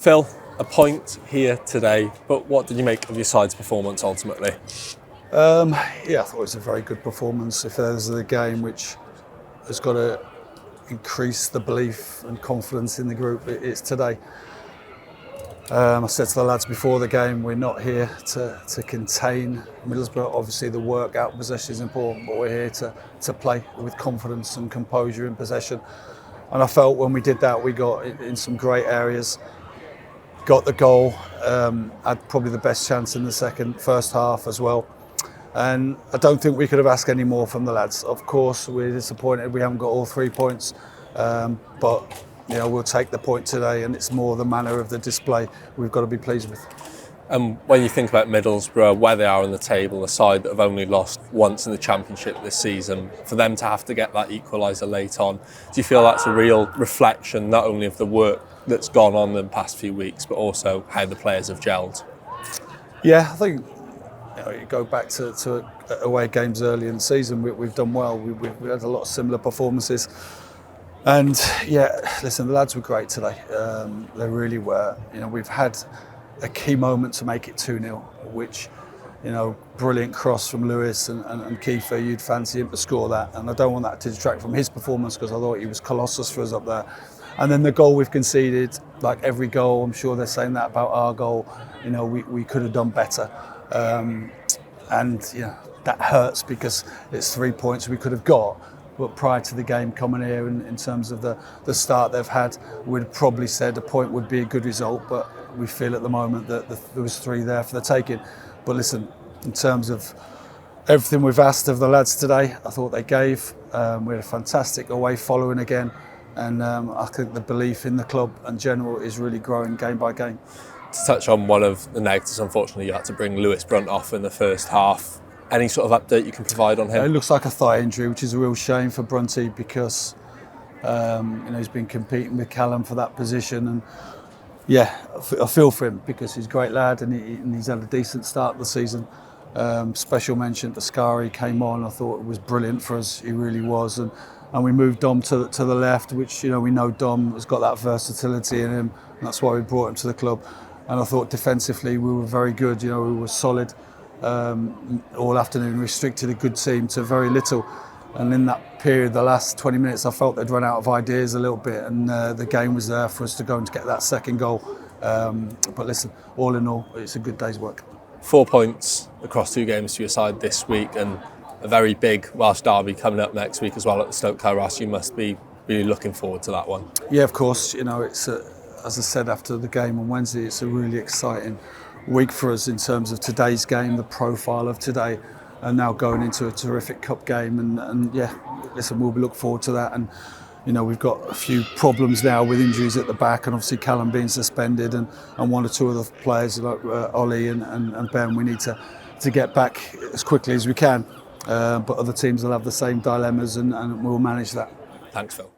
Phil, a point here today, but what did you make of your side's performance ultimately? I thought it was a very good performance. If there's a game which has got to increase the belief and confidence in the group, it's today. I said to the lads before the game, we're not here to contain Middlesbrough. Obviously the work out possession is important, but we're here to play with confidence and composure in possession. And I felt when we did that, we got in some great areas, got the goal, had probably the best chance in the first half as well. And I don't think we could have asked any more from the lads. Of course, we're disappointed we haven't got all 3 points, but we'll take the point today, and it's more the manner of the display we've got to be pleased with. And when you think about Middlesbrough, where they are on the table, a side that have only lost once in the Championship this season, for them to have to get that equaliser late on, do you feel that's a real reflection not only of the work that's gone on in the past few weeks, but also how the players have gelled? Yeah, I think you go back to away games early in the season, we've done well. We had a lot of similar performances. And listen, the lads were great today. They really were. We've had a key moment to make it 2-0, which, brilliant cross from Lewis and Kiefer. You'd fancy him to score that. And I don't want that to detract from his performance, because I thought he was colossus for us up there. And then the goal we've conceded, like every goal, I'm sure they're saying that about our goal, we could have done better. That hurts because it's 3 points we could have got. But prior to the game coming here, in terms of the start they've had, we'd probably said a point would be a good result. But we feel at the moment that there was 3 there for the taking. But listen, in terms of everything we've asked of the lads today, I thought they gave. We had a fantastic away following again. And I think the belief in the club in general is really growing game by game. To touch on one of the negatives, unfortunately, you had to bring Lewis Brunt off in the first half. Any sort of update you can provide on him? It looks like a thigh injury, which is a real shame for Brunty, because he's been competing with Callum for that position. And I feel for him, because he's a great lad and he's had a decent start of the season. Special mention to Scary, came on. I thought it was brilliant for us. He really was. And we moved Dom to the left, which we know Dom has got that versatility in him. And that's why we brought him to the club. And I thought defensively we were very good. We were solid all afternoon, restricted a good team to very little. And in that period, the last 20 minutes, I felt they'd run out of ideas a little bit, and the game was there for us to go and get that second goal. But listen, all in all, it's a good day's work. 4 points across 2 games to your side this week, and a very big Welsh derby coming up next week as well at the Stoke Carras. You must be really looking forward to that one. Yeah, of course. It's as I said after the game on Wednesday, it's a really exciting week for us in terms of today's game, the profile of today, and now going into a terrific cup game. And listen, we'll be looking forward to that. And we've got a few problems now with injuries at the back, and obviously Callum being suspended, and 1 or 2 other players like Ollie and Ben. We need to get back as quickly as we can. But other teams will have the same dilemmas, and we'll manage that. Thanks, Phil.